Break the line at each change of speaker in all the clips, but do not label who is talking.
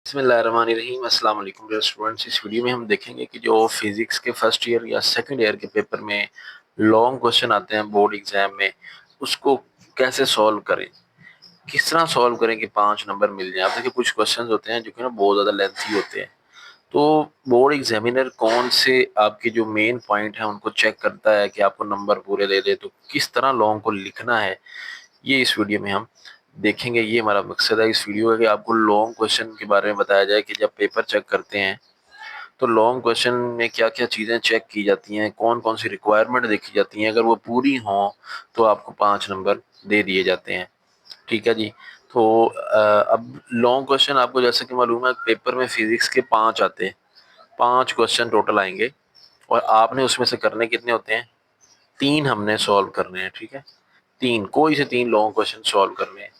बिस्मिल्लाहिर्रहमानिर्रहीम अस्सलाम वालेकुम डियर स्टूडेंट्स। इस वीडियो में हम देखेंगे कि जो फिज़िक्स के फर्स्ट ईयर या सेकंड ईयर के पेपर में लॉन्ग क्वेश्चन आते हैं बोर्ड एग्जाम में, उसको कैसे सॉल्व करें, किस तरह सॉल्व करें कि 5 नंबर मिल जाए। आप देखिए कुछ क्वेश्चंस होते हैं जो कि ना बहुत ज़्यादा लेंथी होते हैं, तो बोर्ड एग्जामिनर कौन से आपके जो मेन पॉइंट हैं उनको चेक करता है कि आपको नंबर पूरे दे दे। तो किस तरह लॉन्ग को लिखना है ये इस वीडियो में हम देखेंगे। ये हमारा मकसद है इस वीडियो का कि आपको लॉन्ग क्वेश्चन के बारे में बताया जाए कि जब पेपर चेक करते हैं तो लॉन्ग क्वेश्चन में क्या क्या चीज़ें चेक की जाती हैं, कौन कौन सी रिक्वायरमेंट देखी जाती हैं। अगर वो पूरी हों तो आपको 5 नंबर दे दिए जाते हैं। ठीक है जी। तो अब लॉन्ग क्वेश्चन आपको जैसे कि मालूम है पेपर में फिजिक्स के 5 आते हैं, 5 क्वेश्चन टोटल आएंगे और आपने उसमें से करने कितने होते हैं, 3 हमने सॉल्व करने हैं। ठीक है, 3 कोई से 3 लॉन्ग क्वेश्चन सॉल्व करने हैं,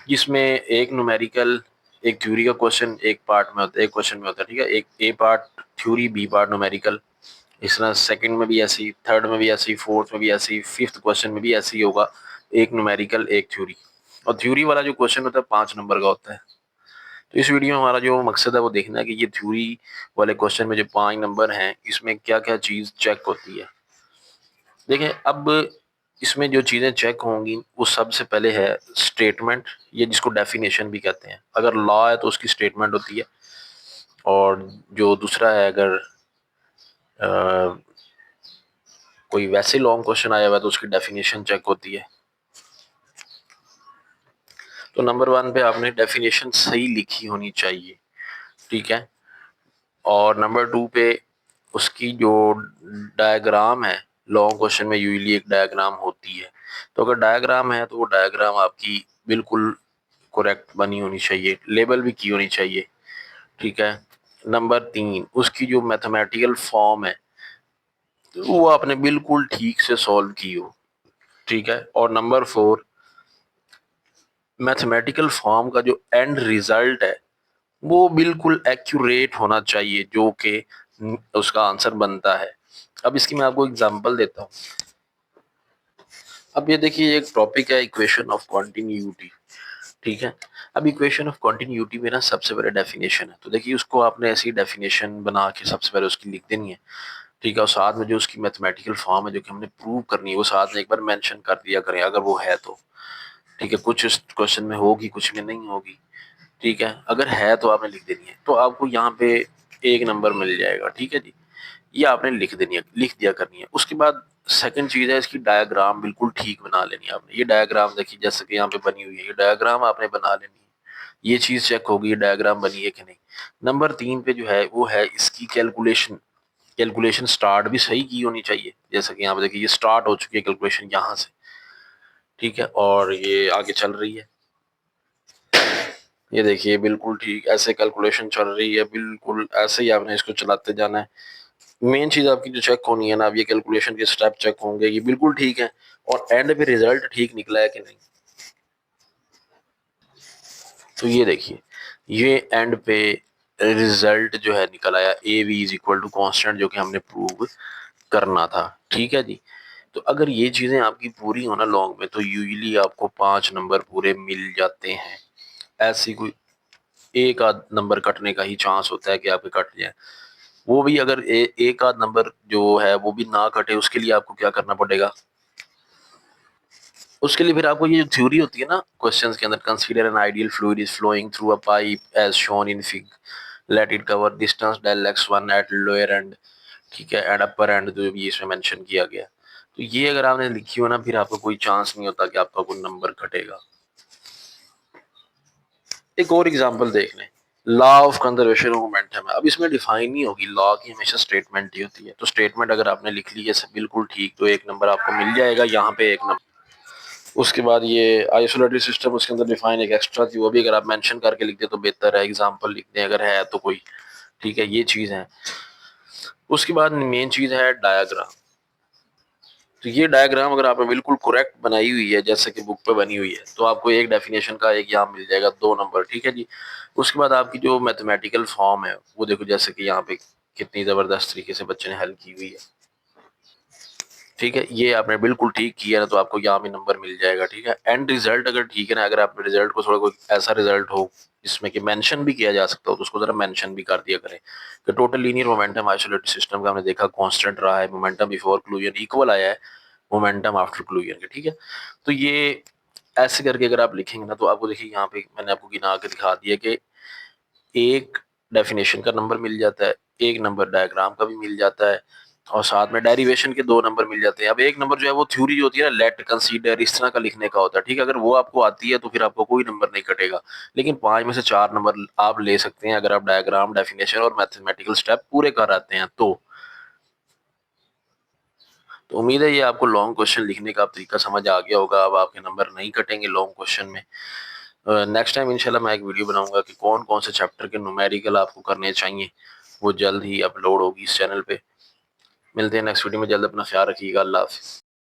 जिसमें एक न्यूमेरिकल, एक थ्योरी का क्वेश्चन एक पार्ट में होता है, एक क्वेश्चन में होता है। ठीक है, एक A part theory, B part numerical. इस तरह सेकंड में भी ऐसे ही, थर्ड में भी ऐसे ही, फोर्थ में भी ऐसे ही, फिफ्थ क्वेश्चन में भी ऐसे ही होगा, एक न्यूमेरिकल एक थ्योरी। और थ्योरी वाला जो क्वेश्चन होता है 5 नंबर का होता है। तो इस वीडियो में हमारा जो मकसद है वो देखना है कि ये थ्योरी वाले क्वेश्चन में जो 5 नंबर हैं इसमें क्या क्या चीज़ चेक होती है। देखें, अब इसमें जो चीज़ें चेक होंगी वो सबसे पहले है स्टेटमेंट, ये जिसको डेफिनेशन भी कहते हैं। अगर लॉ है तो उसकी स्टेटमेंट होती है, और जो दूसरा है अगर अ, कोई वैसे लॉन्ग क्वेश्चन आया हुआ है तो उसकी डेफिनेशन चेक होती है। तो नंबर 1 पे आपने डेफिनेशन सही लिखी होनी चाहिए। ठीक है, और नंबर 2 पे उसकी जो डायग्राम है, लॉन्ग क्वेश्चन में यूजुअली एक डायग्राम होती है, तो अगर डायग्राम है तो वो डायग्राम आपकी बिल्कुल करेक्ट बनी होनी चाहिए, लेबल भी की होनी चाहिए। ठीक है, नंबर 3 उसकी जो मैथमेटिकल फॉर्म है तो वो आपने बिल्कुल ठीक से सॉल्व की हो। ठीक है, और नंबर 4 मैथमेटिकल फॉर्म का जो एंड रिजल्ट है वो बिल्कुल एक्यूरेट होना चाहिए, जो कि उसका आंसर बनता है। अब इसकी मैं आपको एग्जांपल देता हूँ। अब ये देखिए, एक टॉपिक है इक्वेशन ऑफ कॉन्टिन्यूटी। ठीक है, अब इक्वेशन ऑफ कॉन्टिन्यूटी में ना सबसे पहले डेफिनेशन है, तो देखिए उसको आपने ऐसी डेफिनेशन बना के सबसे पहले उसकी लिख देनी है। ठीक है, और साथ में जो उसकी मैथमेटिकल फॉर्म है जो कि हमने प्रूव करनी है वो साथ में एक बार मेंशन कर दिया करें अगर वो है तो। ठीक है, कुछ इस क्वेश्चन में होगी कुछ में नहीं होगी। ठीक है, अगर है तो आपने लिख देनी है, तो आपको यहाँ पे 1 नंबर मिल जाएगा। ठीक है जी, ये आपने लिख देनी है, लिख दिया करनी है। उसके बाद सेकंड चीज है इसकी डायग्राम बिल्कुल ठीक बना लेनी है आपने। ये डायग्राम देखिए जैसे कि यहाँ पे बनी हुई है, ये डायग्राम आपने बना लेनी है। ये चीज चेक होगी ये डायग्राम बनी है कि नहीं। नंबर 3 पे जो है वो है इसकी कैलकुलेशन। कैलकुलेशन स्टार्ट भी सही की होनी चाहिए, जैसे कि यहाँ पे देखिए ये स्टार्ट हो चुकी है कैलकुलेशन यहाँ से। ठीक है, और ये आगे चल रही है, ये देखिए बिल्कुल ठीक ऐसे कैलकुलेशन चल रही है, बिल्कुल ऐसे ही आपने इसको चलाते जाना है। मेन चीज आपकी जो चेक होनी है ना, अब ये कैलकुलेशन के स्टेप चेक होंगे ये बिल्कुल ठीक है, और एंड पे रिजल्ट ठीक निकला है कि नहीं। तो ये देखिए, ये एंड पे रिजल्ट जो है निकल आया, A V is equal to constant, जो कि हमने प्रूव करना था। ठीक है जी, तो अगर ये चीजें आपकी पूरी हो ना लॉन्ग में तो यूजुअली आपको 5 नंबर पूरे मिल जाते हैं। ऐसी कोई एक आध नंबर कटने का ही चांस होता है कि आपके कट जाए, वो भी अगर एक आध नंबर जो है वो भी ना कटे उसके लिए आपको क्या करना पड़ेगा। उसके लिए फिर आपको ये जो थ्योरी होती है ना क्वेश्चंस के अंदर, consider an ideal fluid is flowing through a pipe as shown in fig, let it cover distance del x1 at lower end. ठीक है, एंड अपर एंड जो भी इसमें मेंशन किया गया, तो ये अगर आपने लिखी हो ना फिर आपको कोई चांस नहीं होता कि आपका कोई नंबर कटेगा। एक और एग्जांपल देख लें, law of conservation of momentum है। अब इसमें डिफाइन नहीं होगी, लॉ की हमेशा स्टेटमेंट ही होती है, तो स्टेटमेंट अगर आपने लिख ली है बिल्कुल ठीक तो 1 नंबर आपको मिल जाएगा, यहाँ पे 1 नंबर। उसके बाद ये आइसोलेटेड सिस्टम, उसके अंदर डिफाइन एक एक्स्ट्रा थी, वो भी अगर आप मेंशन करके लिख दे तो बेहतर है, एग्जांपल लिख दें अगर है तो कोई। ठीक है, ये चीज़ है। उसके बाद मेन चीज़ है डायग्राम। तो ये डायग्राम अगर आपने बिल्कुल करेक्ट बनाई हुई है जैसे कि बुक पे बनी हुई है तो आपको एक डेफिनेशन का एक यहाँ मिल जाएगा, 2 नंबर। ठीक है जी, उसके बाद आपकी जो मैथमेटिकल फॉर्म है वो देखो, जैसे कि यहाँ पे कितनी ज़बरदस्त तरीके से बच्चे ने हल की हुई है। ठीक है, ये आपने बिल्कुल ठीक किया ना, तो आपको यहाँ भी नंबर मिल जाएगा। ठीक है, एंड रिजल्ट अगर ठीक है ना, अगर आप रिजल्ट को थोड़ा कोई ऐसा रिजल्ट हो जिसमें कि मेंशन भी किया जा सकता हो, तो उसको जरा मेंशन भी कर दिया करें कि total linear momentum isolated system का हमने देखा कांस्टेंट रहा है, मोमेंटम बिफोर क्लूजन इक्वल आया है मोमेंटम आफ्टर क्लूजन के। ठीक है, तो ये ऐसे करके अगर आप लिखेंगे ना, तो आपको देखिए यहाँ पे मैंने आपको गिना के दिखा दिया कि एक डेफिनेशन का नंबर मिल जाता है, एक नंबर डायग्राम का भी मिल जाता है, और साथ में डेरिवेशन के 2 नंबर मिल जाते हैं। अब एक नंबर जो है वो थ्योरी जो होती है ना, लेट, कंसीडर, इस तरह का लिखने का होता है। ठीक है, अगर वो आपको आती है तो फिर आपको कोई नंबर नहीं कटेगा, लेकिन 5 में से 4 नंबर आप ले सकते हैं अगर आप डायग्राम, डेफिनेशन और मैथमेटिकल स्टेप पूरे कर आते हैं तो उम्मीद है ये आपको लॉन्ग क्वेश्चन लिखने का तरीका समझ आ गया होगा। अब आपके नंबर नहीं कटेंगे लॉन्ग क्वेश्चन में। नेक्स्ट टाइम इंशाल्लाह मैं एक वीडियो बनाऊंगा कि कौन कौन से चैप्टर के न्यूमेरिकल आपको करने चाहिए, वो जल्द ही अपलोड होगी इस चैनल पे। मिलते हैं नेक्स्ट वीडियो में, जल्द। अपना ख्याल रखिएगा। अल्लाह हाफिज़।